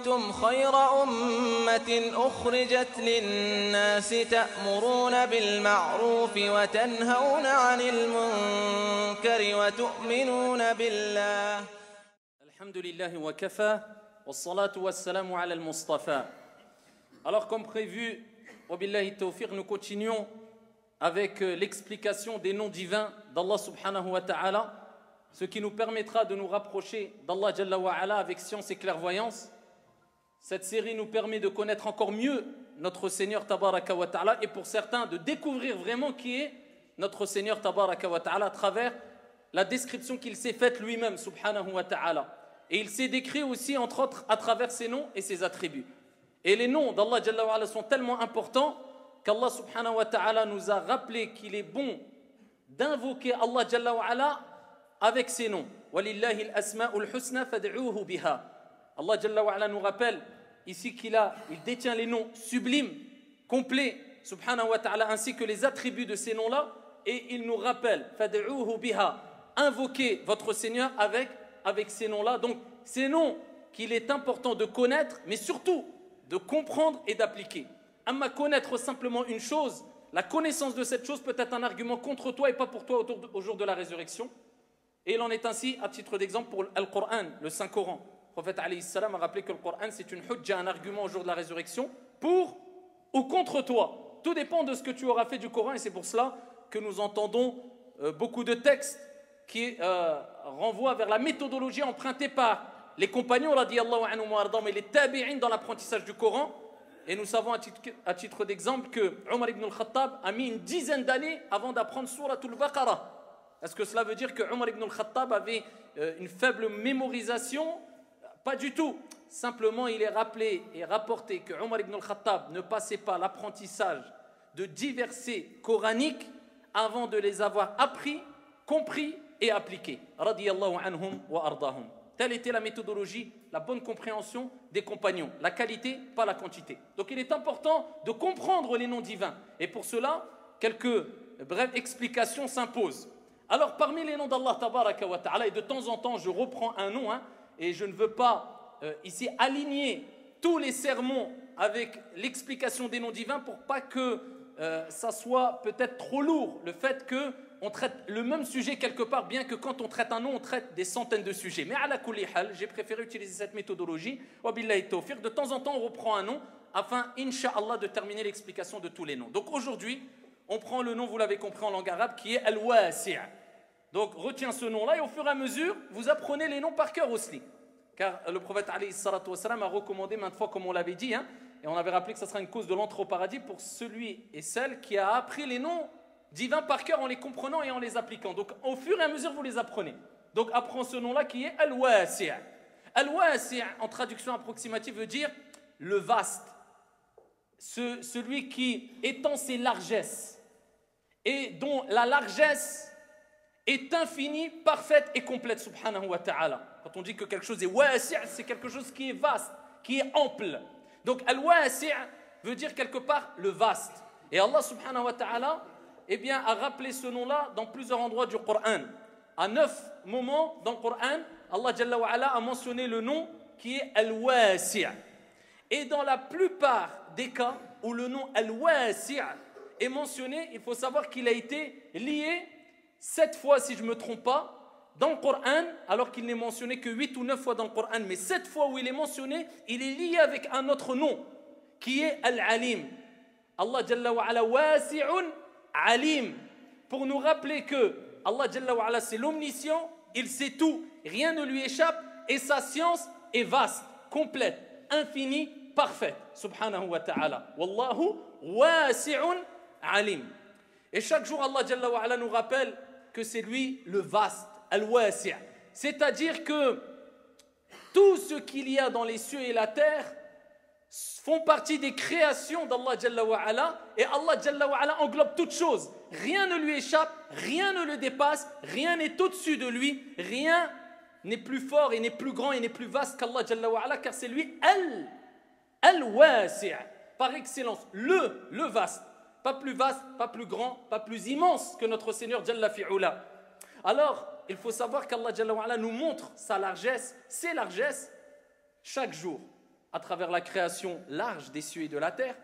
كنتم خير أمة أخرجت للناس تأمرون بالمعروف وتنهون عن المنكر وتؤمنون بالله. الحمد لله وكفى والصلاة والسلام على المصطفى. Alors comme prévu, wabillahi tawfiq, nous continuons avec l'explication des noms divins d'Allah subhanahu wa ta'ala, ce qui nous permettra de nous rapprocher d'Allah Jalla wa ala avec science et clairvoyance. Cette série nous permet de connaître encore mieux notre Seigneur Tabaraka wa ta'ala et pour certains de découvrir vraiment qui est notre Seigneur Tabaraka wa ta'ala à travers la description qu'il s'est faite lui-même subhanahu wa ta'ala. Et il s'est décrit aussi entre autres à travers ses noms et ses attributs. Et les noms d'Allah Jalla wa ala sont tellement importants qu'Allah subhanahu wa ta'ala nous a rappelé qu'il est bon d'invoquer Allah Jalla wa ala avec ses noms. Walillahi al-asma'ul husna fad'uuhu biha. Allah Jalla wa ala nous rappelle ici il détient les noms sublimes, complets, subhanahu wa ta'ala, ainsi que les attributs de ces noms-là, et il nous rappelle fad'uuhu biha, invoquez votre Seigneur avec ces noms-là. Donc ces noms qu'il est important de connaître, mais surtout de comprendre et d'appliquer. Amma connaître simplement une chose, la connaissance de cette chose peut être un argument contre toi et pas pour toi au jour de la résurrection. Et il en est ainsi, à titre d'exemple, pour le Coran, le Saint-Coran. Le prophète alayhi salam a rappelé que le Coran c'est une hujja, un argument au jour de la résurrection, pour ou contre toi. Tout dépend de ce que tu auras fait du Coran, et c'est pour cela que nous entendons beaucoup de textes qui renvoient vers la méthodologie empruntée par les compagnons radiyallahu anhum wa ardahum et les tabi'in dans l'apprentissage du Coran. Et nous savons à titre d'exemple que Omar ibn al-Khattab a mis une dizaine d'années avant d'apprendre Suratul Baqarah. Est-ce que cela veut dire que Omar ibn al-Khattab avait une faible mémorisation? Pas du tout. Simplement, il est rappelé et rapporté que Omar ibn al-Khattab ne passait pas l'apprentissage de divers versets coraniques avant de les avoir appris, compris et appliqués. Radiyallahu anhum wa ardahum. Telle était la méthodologie, la bonne compréhension des compagnons. La qualité, pas la quantité. Donc il est important de comprendre les noms divins. Et pour cela, quelques brèves explications s'imposent. Alors parmi les noms d'Allah Tabaraka wa Ta'ala, et de temps en temps je reprends un nom, et je ne veux pas ici aligner tous les sermons avec l'explication des noms divins pour pas que ça soit peut-être trop lourd, le fait que on traite le même sujet quelque part, bien que quand on traite un nom, on traite des centaines de sujets. Mais à la kulli hal, j'ai préféré utiliser cette méthodologie. Wa billahi tawfiq. De temps en temps, on reprend un nom afin, incha'Allah, de terminer l'explication de tous les noms. Donc aujourd'hui, on prend le nom, vous l'avez compris en langue arabe, qui est Al-Wasi'. Donc retiens ce nom-là et au fur et à mesure, vous apprenez les noms par cœur aussi. Car le prophète alayhi salatu wassalam a recommandé maintes fois, comme on l'avait dit, et on avait rappelé que ça sera une cause de l'entrée au paradis pour celui et celle qui a appris les noms divins par cœur en les comprenant et en les appliquant. Donc au fur et à mesure vous les apprenez. Donc apprends ce nom là qui est Al-Wasi'. Al-Wasi' en traduction approximative veut dire le vaste, celui qui étend ses largesses et dont la largesse est infinie, parfaite et complète, subhanahu wa ta'ala. Quand on dit que quelque chose est wasi', c'est quelque chose qui est vaste, qui est ample. Donc Al-Wasi' veut dire quelque part le vaste. Et Allah subhanahu wa ta'ala a rappelé ce nom-là dans plusieurs endroits du Coran. À 9 moments dans le Coran, Allah Jalla wa ala a mentionné le nom qui est Al-Wasi'. Et dans la plupart des cas où le nom Al-Wasi' est mentionné, il faut savoir qu'il a été lié 7 fois, si je ne me trompe pas, dans le Coran, alors qu'il n'est mentionné que 8 ou 9 fois dans le Coran, mais 7 fois où il est mentionné, il est lié avec un autre nom, qui est Al-Alim. Allah Jalla wa ala wasi'un alim, pour nous rappeler que Allah Jalla wa ala c'est l'omniscient, il sait tout, rien ne lui échappe, et sa science est vaste, complète, infinie, parfaite, subhanahu wa ta'ala. Wallahu wasi'un alim. Et chaque jour Allah Jalla wa ala nous rappelle que c'est lui le vaste, al-wasi'. C'est-à-dire que tout ce qu'il y a dans les cieux et la terre font partie des créations d'Allah Jalla wa ala, et Allah Jalla wa ala englobe toutes choses. Rien ne lui échappe, rien ne le dépasse, rien n'est au-dessus de lui, rien n'est plus fort et n'est plus grand et n'est plus vaste qu'Allah Jalla wa ala, car c'est lui al-wasi', par excellence, le vaste. Pas plus vaste, pas plus grand, pas plus immense que notre Seigneur Jalla fi'ula. Alors, il faut savoir qu'Allah Jalla wa ala nous montre sa largesse, ses largesses, chaque jour. à travers la création large des cieux et de la terre,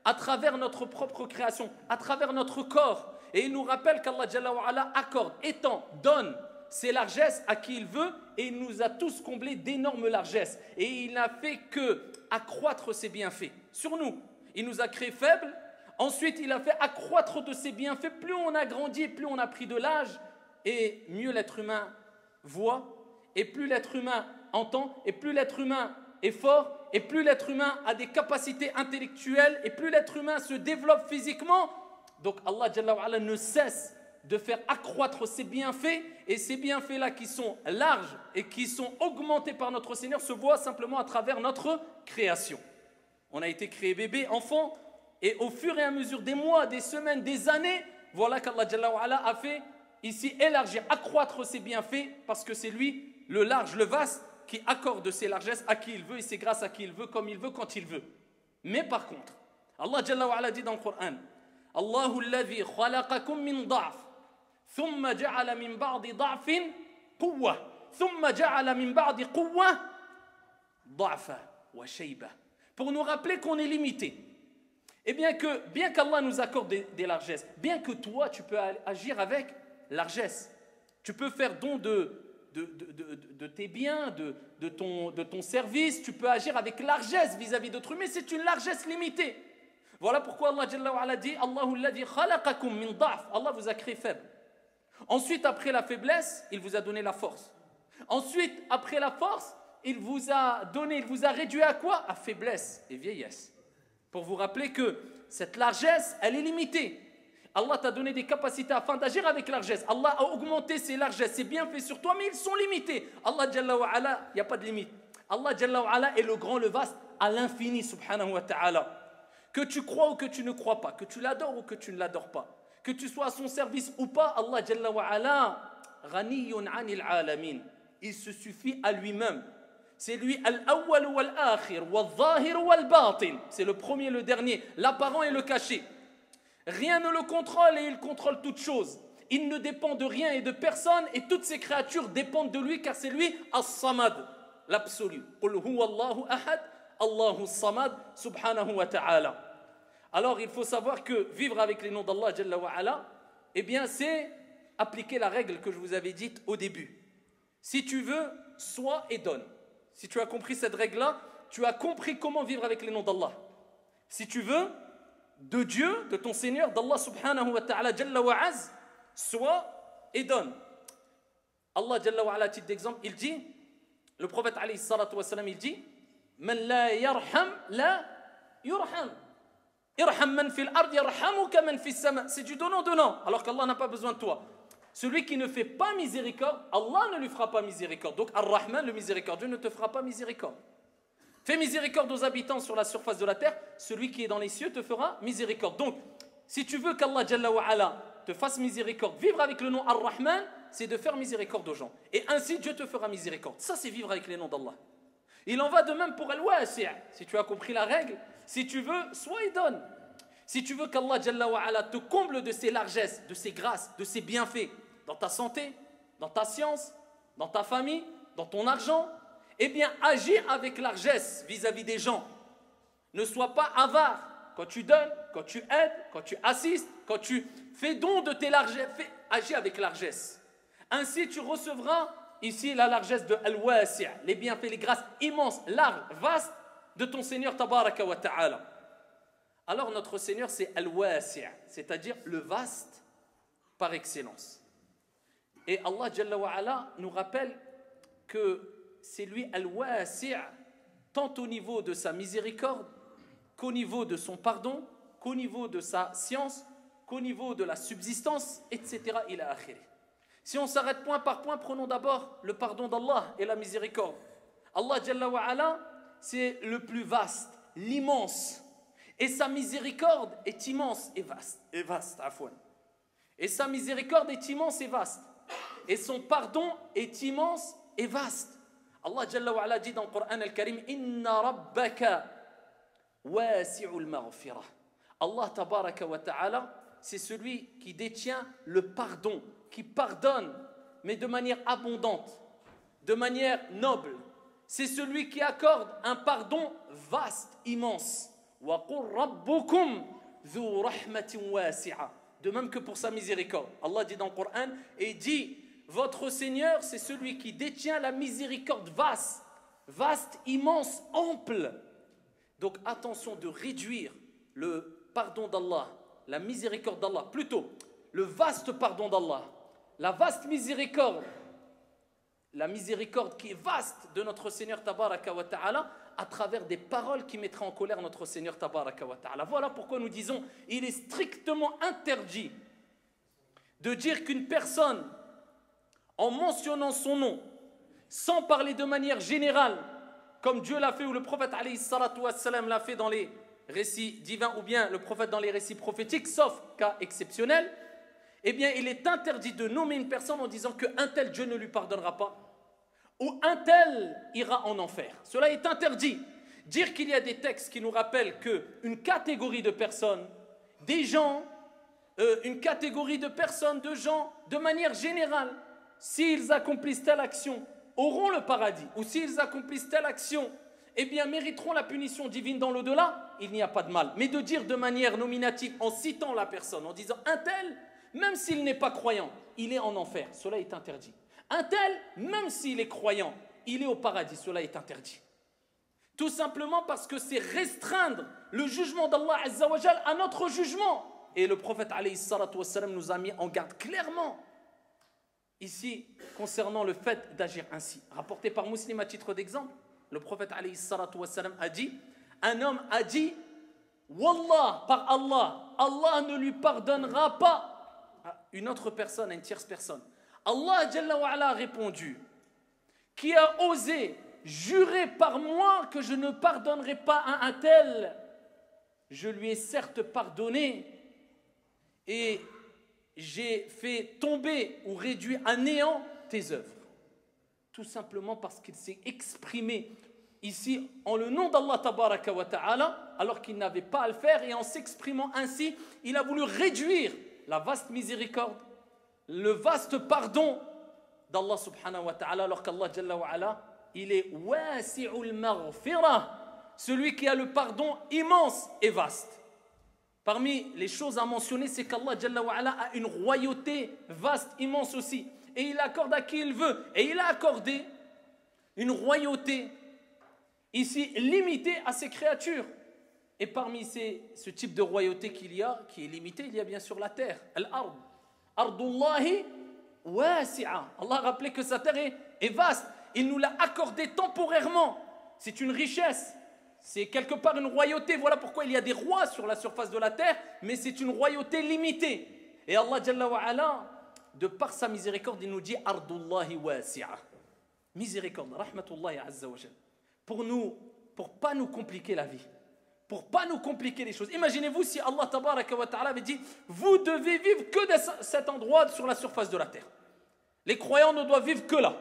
à travers notre propre création, à travers notre corps. Et il nous rappelle qu'Allah Jalla wa Ala accorde, étend, donne ses largesses à qui il veut, et il nous a tous comblés d'énormes largesses. Et il n'a fait que accroître ses bienfaits sur nous. Il nous a créés faibles, ensuite il a fait accroître de ses bienfaits. Plus on a grandi, plus on a pris de l'âge, et mieux l'être humain voit, et plus l'être humain entend, et plus l'être humain est fort, et plus l'être humain a des capacités intellectuelles, et plus l'être humain se développe physiquement. Donc Allah Jalla wa Ala ne cesse de faire accroître ses bienfaits, et ces bienfaits-là qui sont larges et qui sont augmentés par notre Seigneur se voient simplement à travers notre création. On a été créé bébé, enfant, et au fur et à mesure des mois, des semaines, des années, voilà qu'Allah Jalla wa Ala a fait ici élargir, accroître ses bienfaits, parce que c'est lui, le large, le vaste, qui accorde ses largesses à qui il veut, et c'est grâce à qui il veut, comme il veut, quand il veut. Mais par contre, Allah Jalla wa Ala dit dans le Coran, Allahu alladhi khalaqakum min da'f, thumma ja'ala min ba'di da'fin quwwa, thumma ja'ala min ba'di quwwa da'fa wa shayba. Pour nous rappeler qu'on est limité. Et bien qu'Allah nous accorde des largesses, bien que toi tu peux agir avec largesse, tu peux faire don de tes biens, de ton service, tu peux agir avec largesse vis-à-vis d'autrui, mais c'est une largesse limitée. Voilà pourquoi Allah Jalla wa Ala dit Allahu alladhi khalaqakum min da'f. Allah vous a créé faible. Ensuite, après la faiblesse, il vous a donné la force. Ensuite, après la force, il vous a réduit à quoi? À faiblesse et vieillesse. Pour vous rappeler que cette largesse, elle est limitée. Allah t'a donné des capacités afin d'agir avec largesse. Allah a augmenté ses largesses, ses bienfaits sur toi, mais ils sont limités. Allah Jalla wa Ala, il n'y a pas de limite. Allah Jalla wa Ala est le grand, le vaste, à l'infini, subhanahu wa ta'ala. Que tu crois ou que tu ne crois pas, que tu l'adores ou que tu ne l'adores pas, que tu sois à son service ou pas, Allah Jalla wa Ala, ghaniyun anil alamin. Il se suffit à lui-même. C'est lui al-awwal wal-akhir, wal-zahir wal-batin. C'est le premier, le dernier, l'apparent et le caché. Rien ne le contrôle et il contrôle toutes choses. Il ne dépend de rien et de personne, et toutes ces créatures dépendent de lui, car c'est lui as-samad, l'absolu. Qul huwa Allahu ahad, Allahu as-samad, subhanahu wa ta'ala. Alors il faut savoir que vivre avec les noms d'Allah Jalla wa Ala, eh bien c'est appliquer la règle que je vous avais dite au début. Si tu veux, sois et donne. Si tu as compris cette règle-là, tu as compris comment vivre avec les noms d'Allah. Si tu veux, de Dieu, de ton Seigneur, d'Allah subhanahu wa ta'ala Jalla wa Az, sois et donne. Allah Jalla wa Ala, titre d'exemple, il dit, le prophète alayhi salatu wa salam, il dit, Man la yarham, la yurham. Irham man fil ard, yarhamuka man fis sama. C'est du donnant, alors qu'Allah n'a pas besoin de toi. Celui qui ne fait pas miséricorde, Allah ne lui fera pas miséricorde. Donc Ar-Rahman, le miséricordieux, ne te fera pas miséricorde. Fais miséricorde aux habitants sur la surface de la terre, celui qui est dans les cieux te fera miséricorde. Donc, si tu veux qu'Allah Jalla wa Ala te fasse miséricorde, vivre avec le nom Ar-Rahman, c'est de faire miséricorde aux gens. Et ainsi, Dieu te fera miséricorde. Ça, c'est vivre avec les noms d'Allah. Il en va de même pour Al-Wasi'. Si tu as compris la règle, si tu veux, sois et donne. Si tu veux qu'Allah Jalla wa Ala te comble de ses largesses, de ses grâces, de ses bienfaits, dans ta santé, dans ta science, dans ta famille, dans ton argent, eh bien, agis avec largesse vis-à-vis des gens. Ne sois pas avare quand tu donnes, quand tu aides, quand tu assistes, quand tu fais don de tes largesses. Agis avec largesse. Ainsi, tu recevras ici la largesse de Al-Wasi', les bienfaits, les grâces immenses, larges, vastes de ton Seigneur Tabaraka wa Ta'ala. Alors, notre Seigneur, c'est Al-Wasi', c'est-à-dire le vaste par excellence. Et Allah Jalla wa Ala nous rappelle que c'est lui Al-Wasi', tant au niveau de sa miséricorde, qu'au niveau de son pardon, qu'au niveau de sa science, qu'au niveau de la subsistance, etc. ila akhiri. Si on s'arrête point par point, prenons d'abord le pardon d'Allah et la miséricorde. Allah Jalla wa Ala, c'est le plus vaste, l'immense. Et sa miséricorde est immense et vaste, afwan. Et sa miséricorde est immense et vaste. Et son pardon est immense et vaste. Allah Jalla wa Ala dit dans le Coran al-Karim, Inna rabbaka wasi'ul maghfirah. Allah Tabaraka wa Ta'ala, c'est celui qui détient le pardon, qui pardonne, mais de manière abondante, de manière noble, c'est celui qui accorde un pardon vaste, immense. وَقُلْ رَبُّكُمْ ذُو رَحْمَةٍ وَاسِعَةٍ. De même que pour sa miséricorde. Allah dit dans le Coran, et dit, votre Seigneur, c'est celui qui détient la miséricorde vaste, vaste, immense, ample. Donc attention de réduire le pardon d'Allah, la miséricorde d'Allah, plutôt le vaste pardon d'Allah, la vaste miséricorde, la miséricorde qui est vaste de notre Seigneur Tabaraka wa Ta'ala, à travers des paroles qui mettraient en colère notre Seigneur Tabaraka wa Ta'ala. Voilà pourquoi nous disons, il est strictement interdit de dire qu'une personne, en mentionnant son nom, sans parler de manière générale, comme Dieu l'a fait ou le prophète alayhi salatu wassalam l'a fait dans les récits divins ou bien le prophète dans les récits prophétiques, sauf cas exceptionnel, eh bien il est interdit de nommer une personne en disant qu'un tel Dieu ne lui pardonnera pas ou un tel ira en enfer. Cela est interdit. Dire qu'il y a des textes qui nous rappellent qu'une catégorie de personnes, des gens, une catégorie de personnes, de gens, de manière générale, s'ils accomplissent telle action, auront le paradis, ou s'ils accomplissent telle action, eh bien mériteront la punition divine dans l'au-delà, il n'y a pas de mal. Mais de dire de manière nominative, en citant la personne, en disant un tel, même s'il n'est pas croyant, il est en enfer, cela est interdit. Un tel, même s'il est croyant, il est au paradis, cela est interdit. Tout simplement parce que c'est restreindre le jugement d'Allah Azza wa Jal à notre jugement. Et le prophète alayhi salatu wassalam nous a mis en garde clairement ici concernant le fait d'agir ainsi. Rapporté par Muslim à titre d'exemple, le prophète alayhi salatu wassalam a dit, un homme a dit, Wallah, par Allah, Allah ne lui pardonnera pas à une autre personne, à une tierce personne. Allah Jalla wa Ala a répondu, qui a osé jurer par moi que je ne pardonnerai pas à un tel, je lui ai certes pardonné et j'ai fait tomber ou réduit à néant tes œuvres. Tout simplement parce qu'il s'est exprimé ici en le nom d'Allah Tabaraka wa Ta'ala alors qu'il n'avait pas à le faire, et en s'exprimant ainsi, il a voulu réduire la vaste miséricorde, le vaste pardon d'Allah Subhanahu wa Ta'ala, alors qu'Allah Jalla wa Ala, il est wasi'ul maghfirah, celui qui a le pardon immense et vaste. Parmi les choses à mentionner, c'est qu'Allah Jalla wa Ala a une royauté vaste, immense aussi. Et il accorde à qui il veut. Et il a accordé une royauté ici limitée à ses créatures. Et parmi ce type de royauté qu'il y a, qui est limité, il y a bien sûr la terre. Al-ard. Ardullahi wasi'a. Allah a rappelé que sa terre est vaste. Il nous l'a accordé temporairement. C'est une richesse. C'est quelque part une royauté. Voilà pourquoi il y a des rois sur la surface de la terre, mais c'est une royauté limitée. Et Allah Jalla wa Ala, de par sa miséricorde, il nous dit Ardullahi wasi'a. Miséricorde, rahmatullahi azza wa jal. Pour pas nous compliquer la vie, pour pas nous compliquer les choses. Imaginez-vous si Allah Tabaraka wa Ta'ala avait dit vous devez vivre que dans cet endroit sur la surface de la terre. Les croyants ne doivent vivre que là.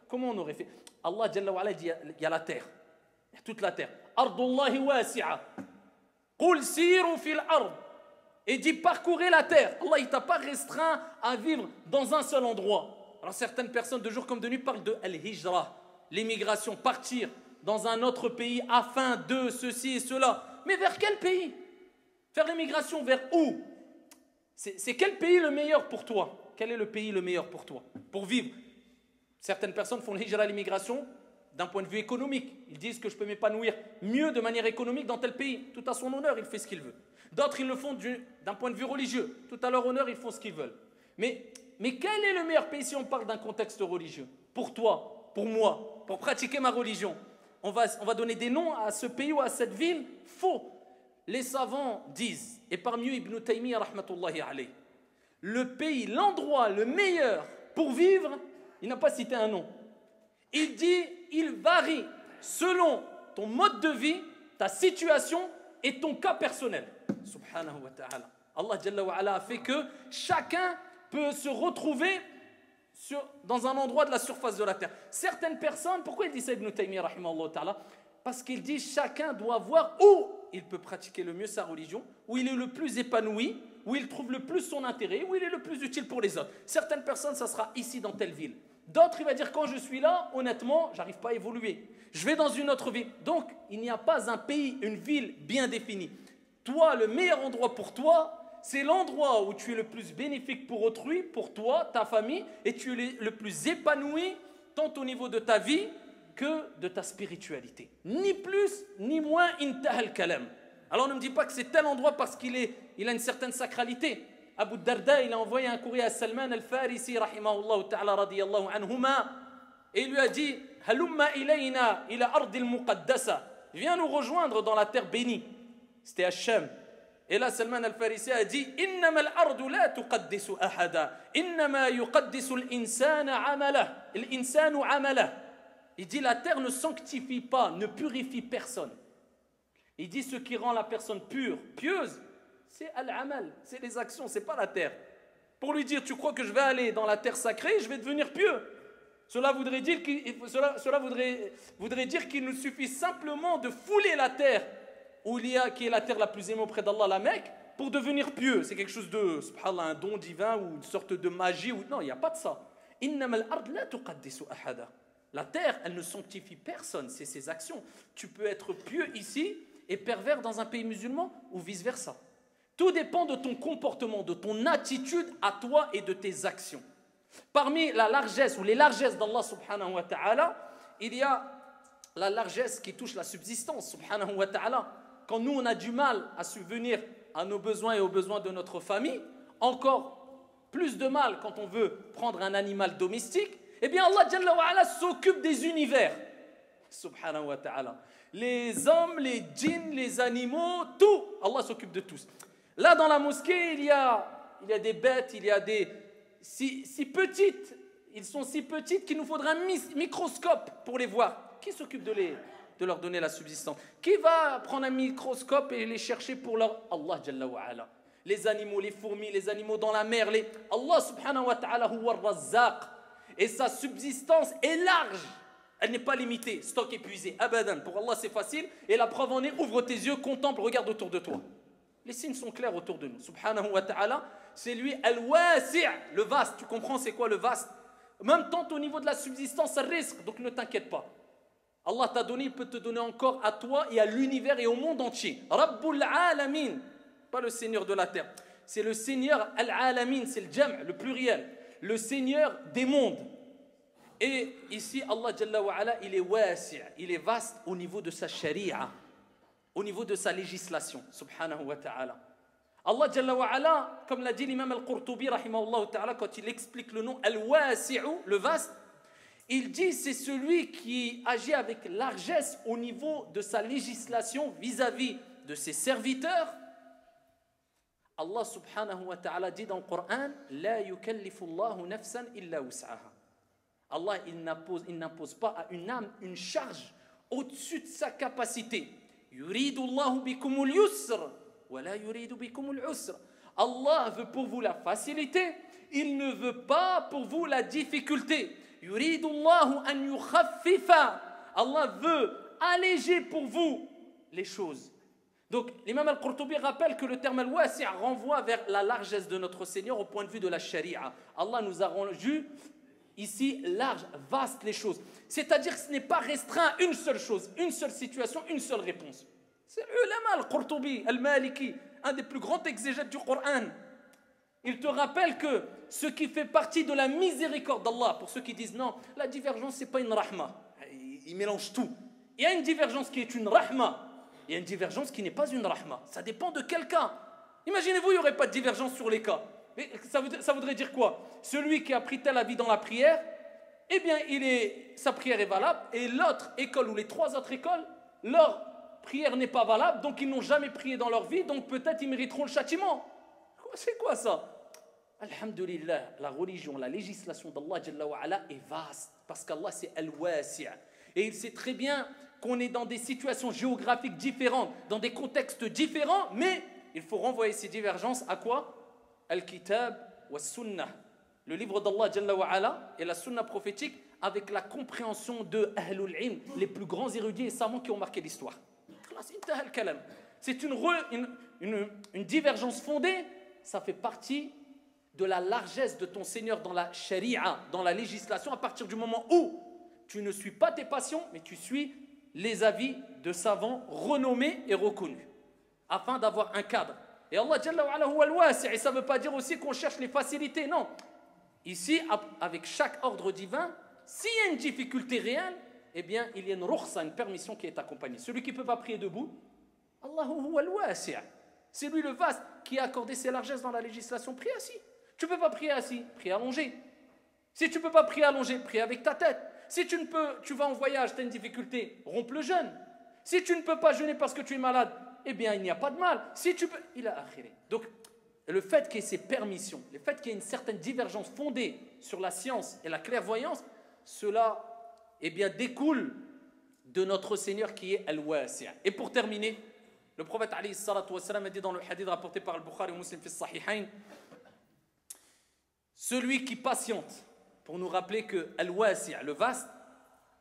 Comment on aurait fait? Allah Jalla wa Ala dit il y a la terre. Toute la terre. Ardullahi wasi'a. Qul siru fil ard. Et dit parcourez la terre. Allah il t'a pas restreint à vivre dans un seul endroit. Alors certaines personnes de jour comme de nuit parlent de al-hijra, l'émigration, partir dans un autre pays afin de ceci et cela. Mais vers quel pays? Faire l'émigration vers où? C'est quel pays le meilleur pour toi? Quel est le pays le meilleur pour toi pour vivre? Certaines personnes font le hijra, l'émigration, d'un point de vue économique. Ils disent que je peux m'épanouir mieux de manière économique dans tel pays. Tout à son honneur, il fait ce qu'il veut. D'autres, ils le font d'un point de vue religieux. Tout à leur honneur, ils font ce qu'ils veulent. Mais quel est le meilleur pays si on parle d'un contexte religieux? Pour toi, pour moi, pour pratiquer ma religion. On va donner des noms à ce pays ou à cette ville? Faux. Les savants disent, et parmi eux Ibn Taymiyyah rahmatullahi alayh, le pays, l'endroit le meilleur pour vivre, il n'a pas cité un nom. Il dit, il varie selon ton mode de vie, ta situation et ton cas personnel. Subhanahu wa ta'ala. Allah Jalla wa Ala a fait que chacun peut se retrouver dans un endroit de la surface de la terre. Certaines personnes, pourquoi il dit ça Ibn Taymiyyah rahimahullah ta'ala? Parce qu'il dit chacun doit voir où il peut pratiquer le mieux sa religion, où il est le plus épanoui, où il trouve le plus son intérêt, où il est le plus utile pour les autres. Certaines personnes, ça sera ici dans telle ville. D'autres, il va dire, quand je suis là, honnêtement, j'arrive pas à évoluer. Je vais dans une autre ville. Donc, il n'y a pas un pays, une ville bien définie. Toi, le meilleur endroit pour toi, c'est l'endroit où tu es le plus bénéfique pour autrui, pour toi, ta famille, et tu es le plus épanoui, tant au niveau de ta vie que de ta spiritualité. Ni plus, ni moins, intahal kalam. Alors ne me dis pas que c'est tel endroit parce qu'il a une certaine sacralité. Abu Darda, il a envoyé un courrier à Salman al-Farisi, rahimahullah ta'ala radiyallahu anhuma, et il lui a dit, halumma ilayna ila ardil muqaddasa, viens nous rejoindre dans la terre bénie. C'était à Sham. Et là, Salman al-Farisi a dit, innama al-ardu la tuqaddisu ahada, innama yuqaddisu al-insanu amalah. Il dit, la terre ne sanctifie pas, ne purifie personne. Il dit, ce qui rend la personne pure, pieuse, c'est al-amal, c'est les actions, c'est pas la terre. Pour lui dire, tu crois que je vais aller dans la terre sacrée, je vais devenir pieux. Cela voudrait dire qu'il nous suffit simplement de fouler la terre, qui est la terre la plus aimée auprès d'Allah, la Mecque, pour devenir pieux. C'est quelque chose de, subhanallah, un don divin ou une sorte de magie. Non, il n'y a pas de ça. La terre, elle ne sanctifie personne, c'est ses actions. Tu peux être pieux ici et pervers dans un pays musulman ou vice-versa. Tout dépend de ton comportement, de ton attitude à toi et de tes actions. Parmi la largesse ou les largesses d'Allah subhanahu wa ta'ala, il y a la largesse qui touche la subsistance subhanahu wa ta'ala. Quand nous on a du mal à subvenir à nos besoins et aux besoins de notre famille, encore plus de mal quand on veut prendre un animal domestique, eh bien Allah Jalla wa Ala s'occupe des univers subhanahu wa ta'ala. Les hommes, les djinns, les animaux, tout, Allah s'occupe de tous. Là dans la mosquée, il y a des bêtes, il y a des si petites, ils sont si petites qu'il nous faudra un microscope pour les voir. Qui s'occupe de leur donner la subsistance? Qui va prendre un microscope et les chercher pour leur... Allah Jalla wa Ala. Les animaux, les fourmis, les animaux dans la mer, Allah subhanahu wa ta'ala huwa ar-razzaq. Et sa subsistance est large. Elle n'est pas limitée, stock épuisé, abadan. Pour Allah c'est facile. Et la preuve en est, ouvre tes yeux, contemple, regarde autour de toi. Les signes sont clairs autour de nous. Subhanahu wa ta'ala, c'est lui al-wasi', le vaste. Tu comprends c'est quoi le vaste? Même tant au niveau de la subsistance, ça risque. Donc ne t'inquiète pas. Allah t'a donné, il peut te donner encore à toi et à l'univers et au monde entier. Rabbul alamin, pas le Seigneur de la terre. C'est le Seigneur al-alamin, c'est le jam', le pluriel. Le Seigneur des mondes. Et ici, Allah Jalla wa Ala, il est wasi', il est vaste au niveau de sa sharia, au niveau de sa législation, subhanahu wa ta'ala. Allah Jalla wa Ala, comme l'a dit l'imam al-Qurtubi, rahimahullah ta'ala, quand il explique le nom al-wasi'u, le vaste, il dit c'est celui qui agit avec largesse au niveau de sa législation vis-à-vis de ses serviteurs. Allah subhanahu wa ta'ala dit dans le Coran, la yukallifu Allahu nafsan illa wus'aha. Allah, il n'impose pas à une âme une charge au-dessus de sa capacité. Yuridu Allahu bikumul yusr, wa la yuridu bikumul usr. Allah veut pour vous la facilité, il ne veut pas pour vous la difficulté. Yuridu Allahu an yukhaffifa. Allah veut alléger pour vous les choses. Donc, l'imam al-Qurtubi rappelle que le terme al-wasi' renvoie vers la largesse de notre Seigneur au point de vue de la charia. Allah nous a rendu ici large, vaste les choses. C'est-à-dire que ce n'est pas restreint à une seule chose, une seule situation, une seule réponse. C'est l'ulama al-Qurtubi, al-Maliki, un des plus grands exégètes du Coran. Il te rappelle que ce qui fait partie de la miséricorde d'Allah, pour ceux qui disent non, la divergence c'est pas une rahma, ils mélangent tout. Il y a une divergence qui est une rahma, il y a une divergence qui n'est pas une rahma. Ça dépend de quel cas. Imaginez-vous, il n'y aurait pas de divergence sur les cas. Mais ça voudrait dire quoi? Celui qui a pris tel avis dans la prière, eh bien, sa prière est valable, et l'autre école ou les trois autres écoles, leur prière n'est pas valable, donc ils n'ont jamais prié dans leur vie, donc peut-être ils mériteront le châtiment. C'est quoi ça? Alhamdulillah, la religion, la législation d'Allah Jalla wa Ala est vaste, parce qu'Allah c'est al-wasi'. Et il sait très bien qu'on est dans des situations géographiques différentes, dans des contextes différents, mais il faut renvoyer ces divergences à quoi? Al-Kitab wa Sunnah, le livre d'Allah Jalla wa Ala et la Sunnah prophétique, avec la compréhension de Ahlul Ilm, les plus grands érudits et savants qui ont marqué l'histoire. C'est une divergence fondée, ça fait partie de la largesse de ton Seigneur dans la sharia, dans la législation, à partir du moment où tu ne suis pas tes passions, mais tu suis les avis de savants renommés et reconnus, afin d'avoir un cadre. Et Allah Jalla wa Ala huwa al-wasi', et ça ne veut pas dire aussi qu'on cherche les facilités, non. Ici, avec chaque ordre divin, s'il y a une difficulté réelle, eh bien, il y a une rukhsa, une permission qui est accompagnée. Celui qui ne peut pas prier debout, Allahu huwa al-wasi', c'est lui le vaste qui a accordé ses largesses dans la législation. Prie assis. Tu ne peux pas prier assis, prie allongé. Si tu ne peux pas prier allongé, prie avec ta tête. Si tu vas en voyage, tu as une difficulté, romps le jeûne. Si tu ne peux pas jeûner parce que tu es malade, eh bien, il n'y a pas de mal. Si tu peux, il a akhiré. Donc, le fait qu'il y ait ces permissions, le fait qu'il y ait une certaine divergence fondée sur la science et la clairvoyance, cela, eh bien, découle de notre Seigneur qui est Al-Wasi'. Et pour terminer, le prophète alayhi salatu wa salam a dit dans le hadith rapporté par Al-Bukhari et Muslim fi Sahihain, celui qui patiente, pour nous rappeler que Al-Wasi', le vaste,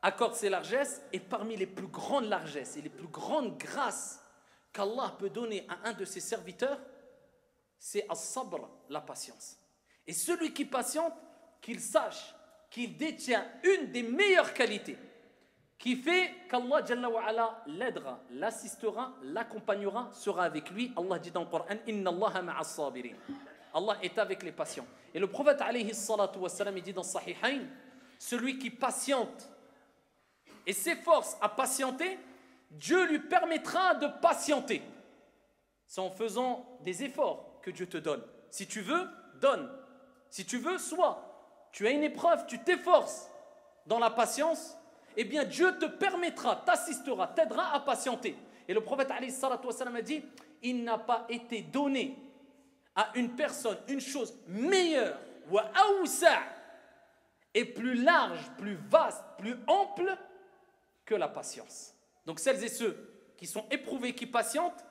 accorde ses largesses, et parmi les plus grandes largesses et les plus grandes grâces qu'Allah peut donner à un de ses serviteurs, c'est as-sabr, la patience. Et celui qui patiente, qu'il sache qu'il détient une des meilleures qualités qui fait qu'Allah Jalla wa Ala l'aidera, l'assistera, l'accompagnera, sera avec lui. Allah dit dans le Coran, Inna Allaha ma'as sabirin. Allah est avec les patients. Et le prophète alayhi salatu wa salam, il dit dans Sahihain, celui qui patiente et s'efforce à patienter, Dieu lui permettra de patienter. C'est en faisant des efforts que Dieu te donne. Si tu veux, donne. Si tu veux, sois. Tu as une épreuve, tu t'efforces dans la patience, eh bien Dieu te permettra, t'assistera, t'aidera à patienter. Et le prophète alayhi salatu wa salam a dit, il n'a pas été donné à une personne une chose meilleure wa awsa' et plus large, plus vaste, plus ample que la patience. Donc celles et ceux qui sont éprouvés, qui patientent,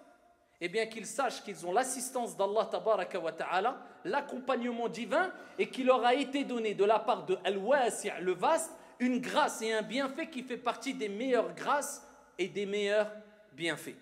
eh bien qu'ils sachent qu'ils ont l'assistance d'Allah tabaraka wa ta'ala, l'accompagnement divin, et qu'il leur a été donné de la part de Al-Wasi', le vaste, une grâce et un bienfait qui fait partie des meilleures grâces et des meilleurs bienfaits.